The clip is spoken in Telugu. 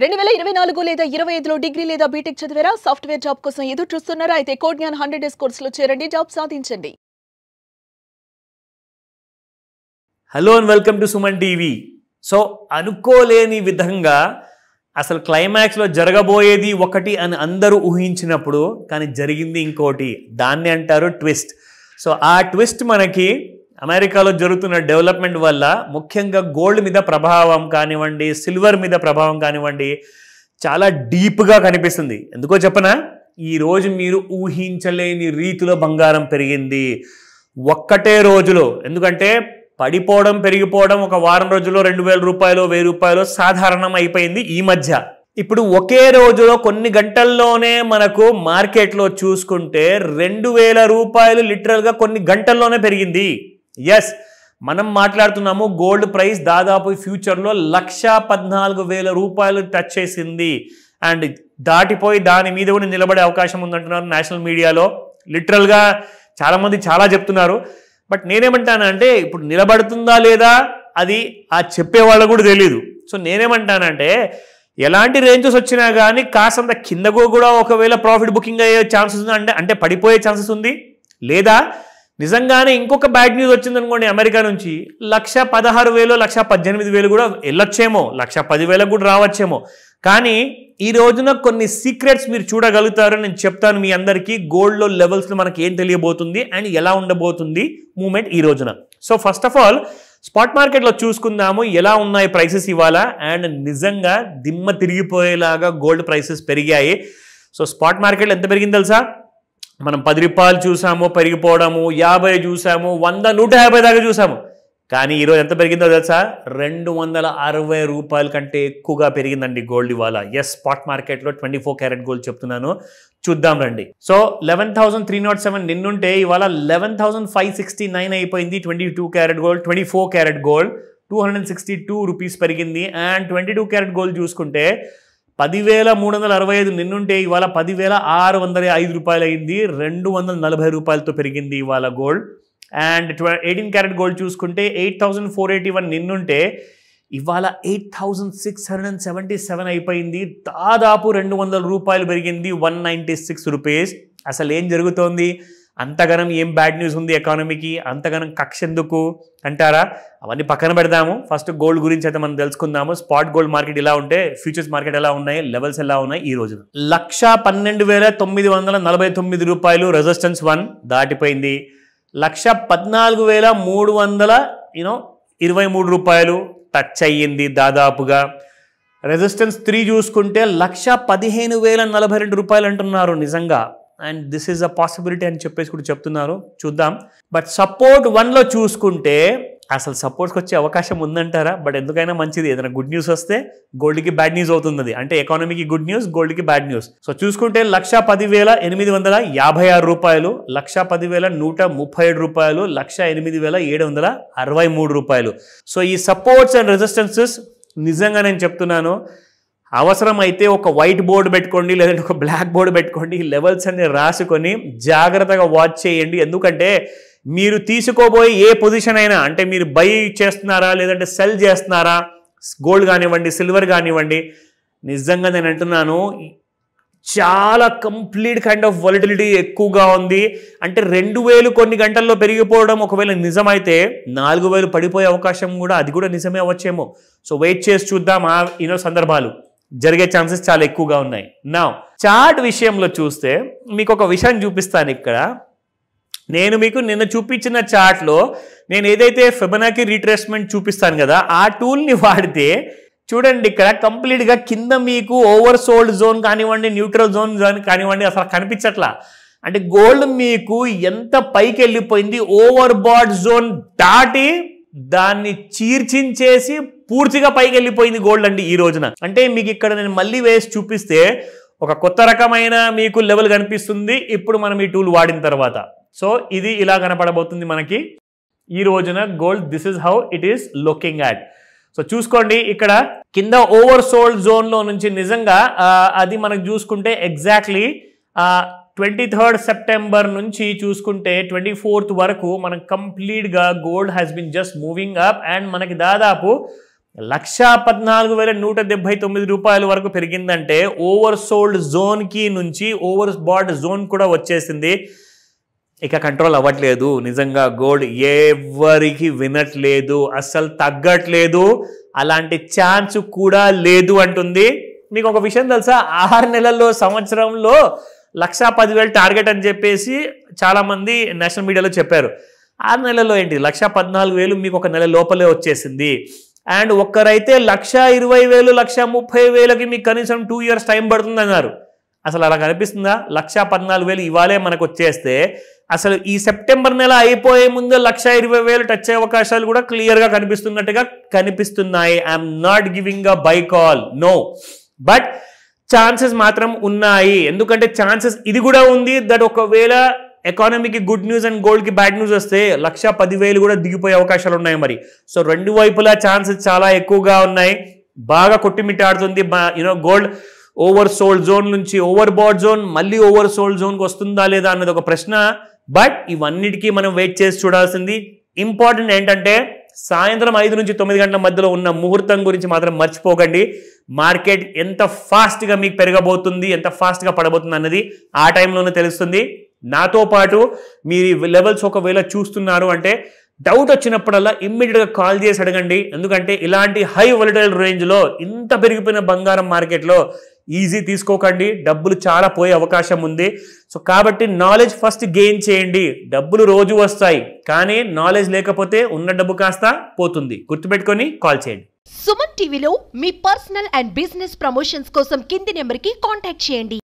2024 లేదా 25లో డిగ్రీ లేదా బీటెక్ చదివారా? సాఫ్ట్‌వేర్ జాబ్ కోసం ఎదురు చూస్తున్నారా? అయితే కోడ్ జ్ఞాన్ 100 డేస్ కోర్సులో చేరండి, జాబ్ సాధించండి. Hello and welcome to Suman TV. So అనుకోలేని విధంగా అసలు క్లైమాక్స్లో జరగబోయేది ఒకటి అని అందరూ ఊహించినప్పుడు కానీ జరిగింది ఇంకోటి. దాన్ని అంటారు ట్విస్ట్. సో ఆ ట్విస్ట్ మనకి అమెరికాలో జరుగుతున్న డెవలప్మెంట్ వల్ల ముఖ్యంగా గోల్డ్ మీద ప్రభావం కానివ్వండి, సిల్వర్ మీద ప్రభావం కానివ్వండి, చాలా డీప్గా కనిపిస్తుంది. ఎందుకో చెప్పనా? ఈరోజు మీరు ఊహించలేని రీతిలో బంగారం పెరిగింది ఒక్కటే రోజులో. ఎందుకంటే పడిపోవడం పెరిగిపోవడం ఒక వారం రోజుల్లో 2000 రూపాయలు 1000 రూపాయలు సాధారణం అయిపోయింది ఈ మధ్య. ఇప్పుడు ఒకే రోజులో కొన్ని గంటల్లోనే మనకు మార్కెట్లో చూసుకుంటే 2000 రూపాయలు లిటరల్గా కొన్ని గంటల్లోనే పెరిగింది. ఎస్, మనం మాట్లాడుతున్నాము గోల్డ్ ప్రైస్ దాదాపు ఫ్యూచర్లో 1,14,000 రూపాయలు టచ్ చేసింది. అండ్ దాటిపోయి దాని మీద కూడా నిలబడే అవకాశం ఉందంటున్నారు నేషనల్ మీడియాలో. లిటరల్గా చాలామంది చాలా చెప్తున్నారు. బట్ నేనేమంటానంటే ఇప్పుడు నిలబడుతుందా లేదా అది ఆ చెప్పే వాళ్ళకు కూడా తెలియదు. సో నేనేమంటానంటే ఎలాంటి రేంజెస్ వచ్చినా కానీ కాసంత కిందకు కూడా ఒకవేళ ప్రాఫిట్ బుకింగ్ అయ్యే ఛాన్సెస్ ఉంది, అంటే పడిపోయే ఛాన్సెస్ ఉంది. లేదా నిజంగానే ఇంకొక బ్యాడ్ న్యూస్ వచ్చిందనుకోండి అమెరికా నుంచి 1,16,000 1,18,000 కూడా వెళ్ళొచ్చేమో, 1,10,000 కూడా రావచ్చేమో. కానీ ఈ రోజున కొన్ని సీక్రెట్స్ మీరు చూడగలుగుతారు. నేను చెప్తాను మీ అందరికీ గోల్డ్లో లెవెల్స్లో మనకి ఏం తెలియబోతుంది అండ్ ఎలా ఉండబోతుంది మూమెంట్ ఈ రోజున. So first of all spot మార్కెట్లో చూసుకుందాము ఎలా ఉన్నాయి ప్రైసెస్ ఇవాళ. అండ్ నిజంగా దిమ్మ తిరిగిపోయేలాగా గోల్డ్ ప్రైసెస్ పెరిగాయి. సో స్పాట్ మార్కెట్లో ఎంత పెరిగింది తెలుసా? మనం 10 రూపాయలు చూసాము పెరిగిపోవడము, 50 చూసాము, 100, 150 దాకా చూసాము. కానీ ఈరోజు ఎంత పెరిగిందో తెలుసా? 260 రూపాయల కంటే ఎక్కువగా పెరిగిందండి గోల్డ్ ఇవాళ. ఎస్, స్పాట్ మార్కెట్లో 24 క్యారెట్ గోల్డ్ చెప్తున్నాను, చూద్దాం రండి. సో 11,307 నిన్నుంటే ఇవాళ 11,569 అయిపోయింది. 22 carat gold, 24 carat gold 262 rupees పెరిగింది. అండ్ 22 క్యారెట్ గోల్డ్ చూసుకుంటే 10,365 నిన్నుంటే ఇవాళ 10,605 రూపాయలు అయింది. 240 రూపాయలతో పెరిగింది ఇవాళ గోల్డ్. అండ్ 18 క్యారెట్ గోల్డ్ చూసుకుంటే 8,481 నిన్నుంటే ఇవాళ 8,677 అయిపోయింది. దాదాపు 200 రూపాయలు పెరిగింది, 196 రూపీస్. అసలు ఏం జరుగుతోంది? అంతగానం ఏం బ్యాడ్ న్యూస్ ఉంది ఎకానమీకి? అంతగానం కక్ష ఎందుకు అంటారా? అవన్నీ పక్కన పెడదాము. ఫస్ట్ గోల్డ్ గురించి అయితే మనం తెలుసుకుందాము. స్పాట్ గోల్డ్ మార్కెట్ ఎలా ఉంటే ఫ్యూచర్స్ మార్కెట్ ఎలా ఉన్నాయి, లెవెల్స్ ఎలా ఉన్నాయి ఈ రోజు. 1,12,949 రూపాయలు రెసిస్టెన్స్ 1 దాటిపోయింది. 1,14,323 రూపాయలు టచ్ అయ్యింది దాదాపుగా. రెసిస్టెన్స్ 3 చూసుకుంటే 1,15,042 రూపాయలు అంటున్నారు నిజంగా. And this is a possibility అని చెప్పేసి కూడా చెప్తున్నారు, చూద్దాం. బట్ సపోర్ట్ 1లో చూసుకుంటే అసలు సపోర్ట్స్కి వచ్చే అవకాశం ఉందంటారా? బట్ ఎందుకైనా మంచిది, ఏదైనా గుడ్ న్యూస్ వస్తే గోల్డ్కి బ్యాడ్ న్యూస్ అవుతుంది. అంటే ఎకానమీకి గుడ్ న్యూస్, గోల్డ్కి బ్యాడ్ న్యూస్. సో చూసుకుంటే 1,10,856 రూపాయలు, 1,10,137 రూపాయలు, 1,08,763 రూపాయలు. సో ఈ సపోర్ట్స్ అండ్ రెసిస్టెన్సెస్ నిజంగా నేను చెప్తున్నాను, అవసరమైతే ఒక వైట్ బోర్డు పెట్టుకోండి, లేదంటే ఒక బ్లాక్ బోర్డు పెట్టుకోండి, ఈ లెవెల్స్ అన్ని రాసుకొని జాగ్రత్తగా వాచ్ చేయండి. ఎందుకంటే మీరు తీసుకోబోయే ఏ పొజిషన్ అయినా, అంటే మీరు బై చేస్తున్నారా లేదంటే సెల్ చేస్తున్నారా, గోల్డ్ కానివ్వండి సిల్వర్ కానివ్వండి, నిజంగా నేను అంటున్నాను చాలా కంప్లీట్ కైండ్ ఆఫ్ వాలటిలిటీ ఎక్కువగా ఉంది. అంటే 2,000 కొన్ని గంటల్లో పెరిగిపోవడం ఒకవేళ నిజమైతే 4,000 పడిపోయే అవకాశం కూడా, అది కూడా నిజమే అవ్వచ్చేమో. సో వెయిట్ చేసి చూద్దాం. సందర్భాలు జరిగే ఛాన్సెస్ చాలా ఎక్కువగా ఉన్నాయి. నా చార్ట్ విషయంలో చూస్తే మీకు ఒక విషయం చూపిస్తాను. ఇక్కడ నేను మీకు నిన్న చూపించిన చార్ట్లో నేను ఏదైతే ఫిబొనాకీ రీట్రేస్మెంట్ చూపిస్తాను కదా, ఆ టూల్ని వాడితే చూడండి ఇక్కడ కంప్లీట్గా కింద మీకు ఓవర్ సోల్డ్ జోన్ కానివ్వండి, న్యూట్రల్ జోన్ కానివ్వండి అసలు కనిపించట్లా. అంటే గోల్డ్ మీకు ఎంత పైకి వెళ్ళిపోయింది, ఓవర్ బాట్ జోన్ దాటి దాన్ని చీర్చించేసి పూర్తిగా పైకి వెళ్ళిపోయింది గోల్డ్ అండి ఈ రోజున. అంటే మీకు ఇక్కడ నేను మళ్ళీ వేసి చూపిస్తే ఒక కొత్త రకమైన మీకు లెవెల్ కనిపిస్తుంది ఇప్పుడు మనం ఈ టూల్ వాడిన తర్వాత. సో ఇది ఇలా కనపడబోతుంది మనకి ఈ రోజున gold. This is how it is looking at. So చూసుకోండి ఇక్కడ కింద ఓవర్ సోల్డ్ జోన్లో నుంచి నిజంగా అది మనకు చూసుకుంటే ఎగ్జాక్ట్లీ 23rd సెప్టెంబర్ నుంచి చూసుకుంటే 24th వరకు మనకు కంప్లీట్గా gold has been just moving up. And మనకి దాదాపు 1,14,179 రూపాయల వరకు పెరిగిందంటే ఓవర్ సోల్డ్ జోన్కి నుంచి ఓవర్ బాట్ జోన్ కూడా వచ్చేసింది. ఇక కంట్రోల్ అవ్వట్లేదు. నిజంగా గోల్డ్ ఎవరికి వినట్లేదు, అస్సలు తగ్గట్లేదు, అలాంటి ఛాన్స్ కూడా లేదు అంటుంది. మీకు ఒక విషయం తెలుసా, 6 నెలల్లో సంవత్సరంలో 1,10,000 టార్గెట్ అని చెప్పేసి చాలామంది నేషనల్ మీడియాలో చెప్పారు. 6 నెలల్లో ఏంటి 1,14,000 మీకు ఒక నెల లోపలే వచ్చేసింది. అండ్ ఒక్కరైతే 1,20,000 1,30,000కి మీకు కనీసం 2 years టైం పడుతుంది అన్నారు. అసలు అలా కనిపిస్తుందా? 1,14,000 ఇవాళే మనకు వచ్చేస్తే అసలు ఈ సెప్టెంబర్ నెల అయిపోయే ముందు 1,20,000 టచ్ అయ్యే అవకాశాలు కూడా క్లియర్గా కనిపిస్తున్నట్టుగా కనిపిస్తున్నాయి. I'm not giving a buy call, no, but chances మాత్రం ఉన్నాయి. ఎందుకంటే ఛాన్సెస్ ఇది కూడా ఉంది దట్ ఒకవేళ ఎకానమీకి గుడ్ న్యూస్ అండ్ గోల్డ్కి బ్యాడ్ న్యూస్ వస్తే 1,10,000 కూడా దిగిపోయే అవకాశాలు ఉన్నాయి మరి. సో రెండు వైపులా ఛాన్సెస్ చాలా ఎక్కువగా ఉన్నాయి. బాగా కొట్టిమిట్టాడుతుంది గోల్డ్. ఓవర్ సోల్డ్ జోన్ నుంచి ఓవర్ బాట్ జోన్, మళ్ళీ ఓవర్ సోల్డ్ జోన్కి వస్తుందా లేదా అన్నది ఒక ప్రశ్న. బట్ ఇవన్నిటికీ మనం వెయిట్ చేసి చూడాల్సింది. ఇంపార్టెంట్ ఏంటంటే సాయంత్రం 5 నుంచి 9 గంటల మధ్యలో ఉన్న ముహూర్తం గురించి మాత్రం మర్చిపోకండి. మార్కెట్ ఎంత ఫాస్ట్గా మీకు పెరగబోతుంది, ఎంత ఫాస్ట్గా పడబోతుంది అన్నది ఆ టైంలోనే తెలుస్తుంది. నాతో పాటు మీరు లెవెల్స్ ఒకవేళ చూస్తున్నారు అంటే డౌట్ వచ్చినప్పుడల్లా ఇమ్మీడియట్గా కాల్ చేసి అడగండి. ఎందుకంటే ఇలాంటి హై వొలటైల్ రేంజ్లో ఇంత పెరిగిపోయిన బంగారం మార్కెట్లో ఈజీ తీసుకోకండి, డబ్బులు చాలా పోయే అవకాశం ఉంది. సో కాబట్టి నాలెడ్జ్ ఫస్ట్ గెయిన్ చేయండి. డబ్బులు రోజు వస్తాయి, కానీ నాలెడ్జ్ లేకపోతే ఉన్న డబ్బు కాస్త పోతుంది. గుర్తుపెట్టుకొని కాల్ చేయండి. సుమన్ టీవీలో మీ పర్సనల్ అండ్ బిజినెస్ ప్రమోషన్స్ కోసం కింది నెంబర్కి కాంటాక్ట్ చేయండి.